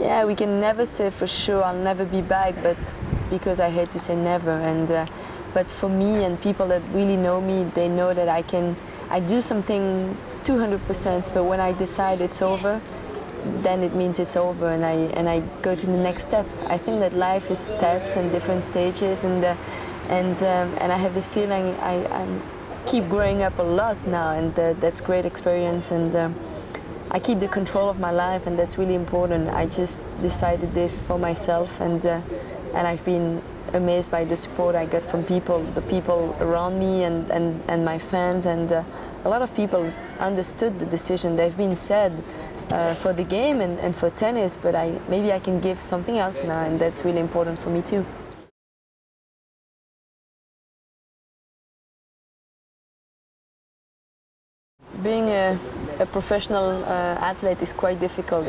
Yeah, we can never say for sure I'll never be back, but because I hate to say never. But for me and people that really know me, they know that I do something 200%, but when I decide it's over, then it means it's over, and I go to the next step. I think that life is steps and different stages, and I have the feeling I keep growing up a lot now, and that's great experience, and I keep the control of my life, and that's really important. I just decided this for myself, and I've been amazed by the support I get from people, the people around me, and my fans, and a lot of people understood the decision. They've been sad for the game and for tennis, but maybe I can give something else now, and that's really important for me too. Being a professional athlete is quite difficult.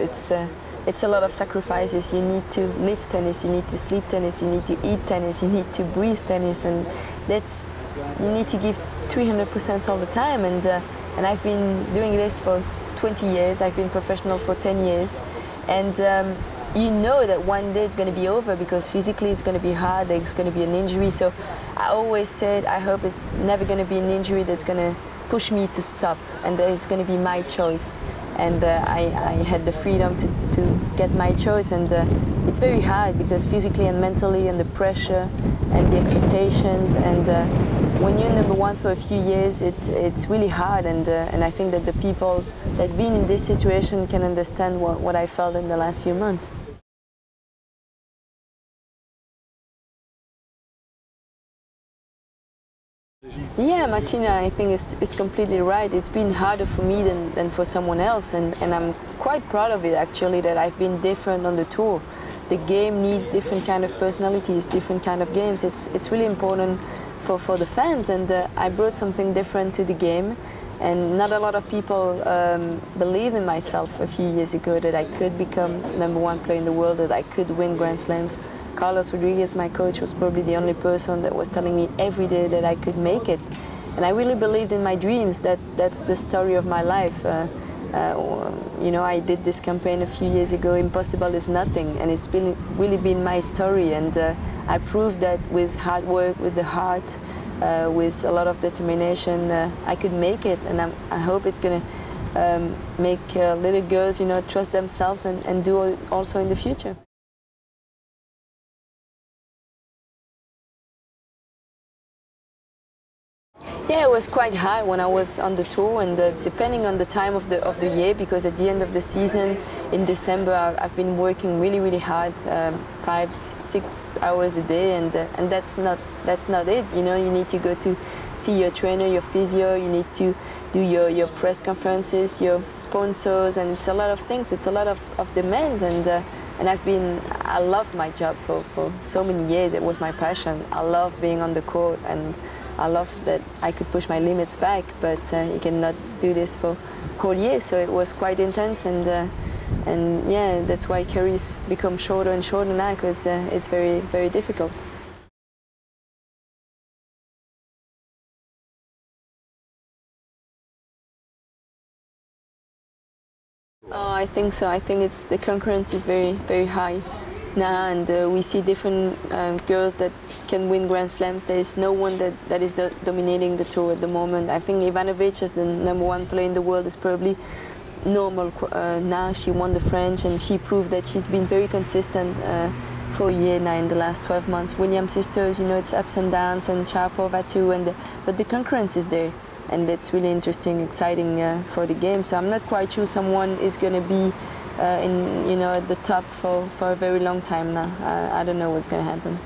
It's a lot of sacrifices. You need to live tennis, you need to sleep tennis, you need to eat tennis, you need to breathe tennis, and you need to give 300% all the time. And I've been doing this for 20 years. I've been professional for 10 years, and you know that one day it's going to be over, because physically it's going to be hard, there's going to be an injury. So I always said I hope it's never going to be an injury that's going to push me to stop, and that it's going to be my choice. And I had the freedom to get my choice, and it's very hard, because physically and mentally, and the pressure and the expectations, and when you're number one for a few years, it's really hard, and I think that the people that's been in this situation can understand what I felt in the last few months. Yeah, Martina, I think is completely right. It's been harder for me than for someone else, and I'm quite proud of it, actually, that I've been different on the tour. The game needs different kind of personalities, different kind of games. It's really important for the fans, and I brought something different to the game, and not a lot of people believed in myself a few years ago that I could become #1 player in the world, that I could win Grand Slams. Carlos Rodriguez, my coach, was probably the only person that was telling me every day that I could make it. And I really believed in my dreams. That's the story of my life. You know, I did this campaign a few years ago, Impossible is Nothing, and it's really been my story. And I proved that with hard work, with the heart, with a lot of determination, I could make it. And I hope it's going to make little girls, you know, trust themselves and do it also in the future. Yeah, it was quite hard when I was on the tour, and depending on the time of the year, because at the end of the season in December I've been working really hard, 5-6 hours a day, and that's not it. You know, you need to go to see your trainer, your physio, you need to do your press conferences, your sponsors, and it's a lot of things. It's a lot of demands, and I loved my job for so many years. It was my passion. I love being on the court, and I love that I could push my limits back, but you cannot do this for whole years. So it was quite intense, and yeah, that's why carries become shorter and shorter now, because it's very difficult. Oh, I think so. I think the concurrence is very high now, and we see different girls that can win Grand Slams. There is no one that is dominating the tour at the moment. I think Ivanovic, as the #1 player in the world, is probably normal now. She won the French, and she proved that she's been very consistent for a year now in the last 12 months. Williams sisters, you know, it's ups and downs, and Sharapova too, but the concurrence is there. And it's really interesting, exciting for the game. So I'm not quite sure someone is going to be at the top for a very long time now. I don't know what's going to happen.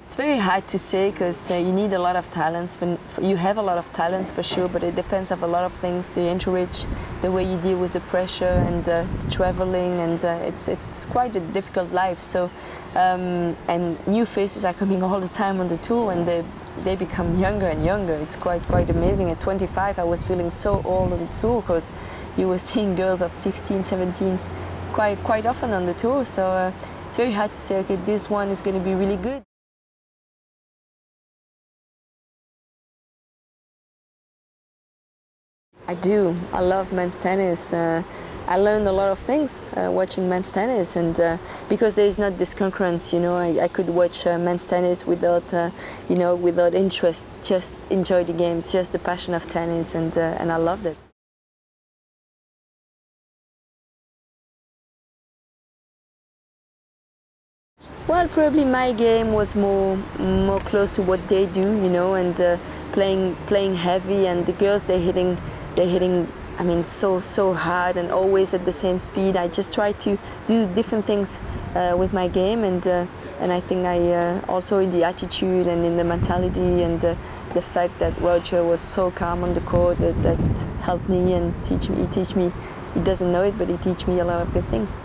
It's very hard to say, because you need a lot of talents. You have a lot of talents for sure, but it depends on a lot of things: the entourage, the way you deal with the pressure, and traveling, and it's quite a difficult life. So and new faces are coming all the time on the tour, and they become younger and younger. It's quite amazing. At 25, I was feeling so old on the tour, because you were seeing girls of 16, 17 quite often on the tour. So it's very hard to say, okay, this one is going to be really good. I do. I love men's tennis. I learned a lot of things watching men's tennis, and because there is not this concurrence, you know, I could watch men's tennis without, you know, without interest, just enjoy the game, just the passion of tennis, and I loved it. Well, probably my game was more close to what they do, you know, and playing heavy, and the girls they're hitting. I mean, so hard and always at the same speed. I just try to do different things with my game, and I think I also in the attitude and in the mentality and the fact that Roger was so calm on the court that helped me and teach me. He doesn't know it, but he teach me a lot of good things.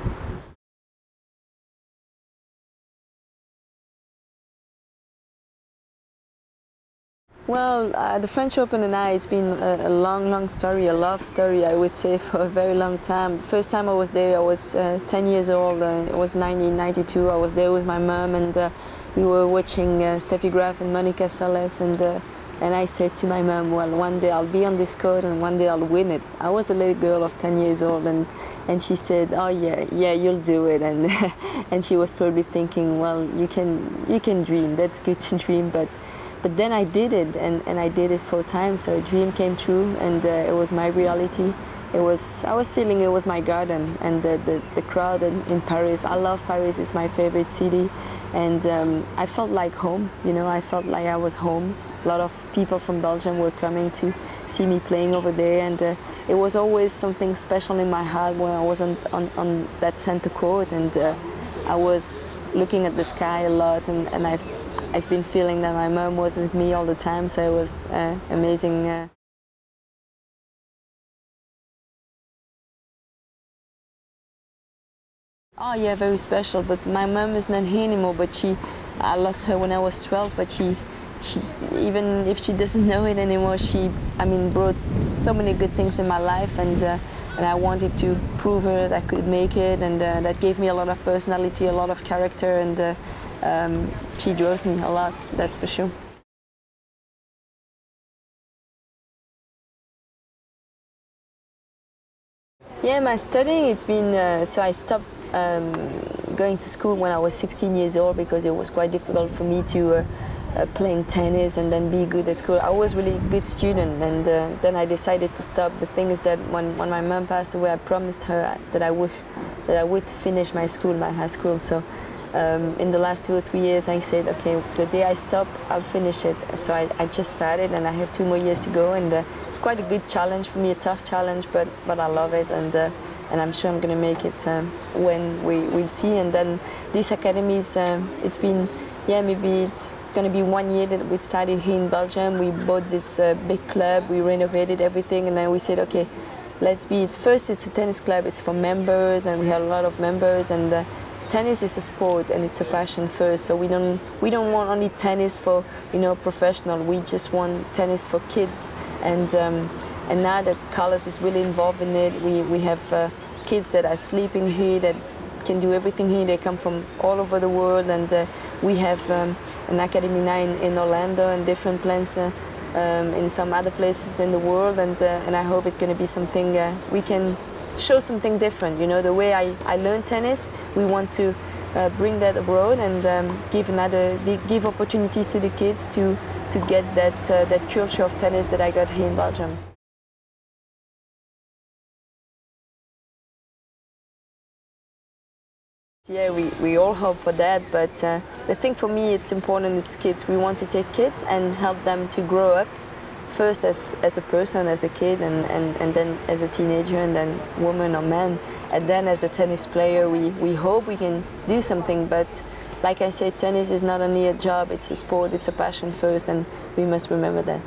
Well, the French Open and it's been a long story, a love story, I would say, for a very long time. The first time I was there, I was 10 years old. It was 1992. I was there with my mom, and we were watching Steffi Graf and Monica Seles, and I said to my mom, well, one day I'll be on this court and one day I'll win it. I was a little girl of 10 years old, and she said, oh yeah, you'll do it. And and she was probably thinking, well, you can dream. That's good to dream, but then I did it, and I did it 4 times, so a dream came true, and it was my reality. I was feeling it was my garden, and the crowd in Paris. I love Paris, it's my favorite city, and I felt like home, you know, I felt like I was home. A lot of people from Belgium were coming to see me playing over there, and it was always something special in my heart when I was on that center court, and I was looking at the sky a lot, and I've been feeling that my mom was with me all the time, so it was amazing. Oh yeah, very special. But my mom is not here anymore. But I lost her when I was 12. But she even if she doesn't know it anymore, I mean, brought so many good things in my life, and I wanted to prove her that I could make it, and that gave me a lot of personality, a lot of character, and she draws me a lot, that's for sure. Yeah, my studying, it's been, so I stopped going to school when I was 16 years old because it was quite difficult for me to playing tennis and then be good at school. I was really a good student, and then I decided to stop. The thing is that when my mom passed away, I promised her that I would finish my school, my high school. So in the last 2 or 3 years, I said, okay, the day I stop, I'll finish it. So I just started, and I have 2 more years to go, and it's quite a good challenge for me, a tough challenge, but I love it, and I'm sure I'm going to make it when we'll see. And then these academies, it's been, yeah, maybe it's going to be 1 year that we started here in Belgium. We bought this big club, we renovated everything, and then we said, okay, let's be, first it's a tennis club, it's for members, and we have a lot of members, and tennis is a sport and it's a passion first, so we don't want only tennis for, you know, professional. We just want tennis for kids, and now that Carlos is really involved in it, we have kids that are sleeping here that can do everything here. They come from all over the world, and we have an academy now in Orlando and different plans in some other places in the world, and I hope it's going to be something we can show something different. You know, the way I learned tennis, we want to bring that abroad and give opportunities to the kids to get that culture of tennis that I got here in Belgium. Yeah, we all hope for that, but the thing for me, it's important is kids. We want to take kids and help them to grow up, first as a person, as a kid, and then as a teenager, and then woman or man, and then as a tennis player. We hope we can do something, but like I said, tennis is not only a job, it's a sport, it's a passion first, and we must remember that.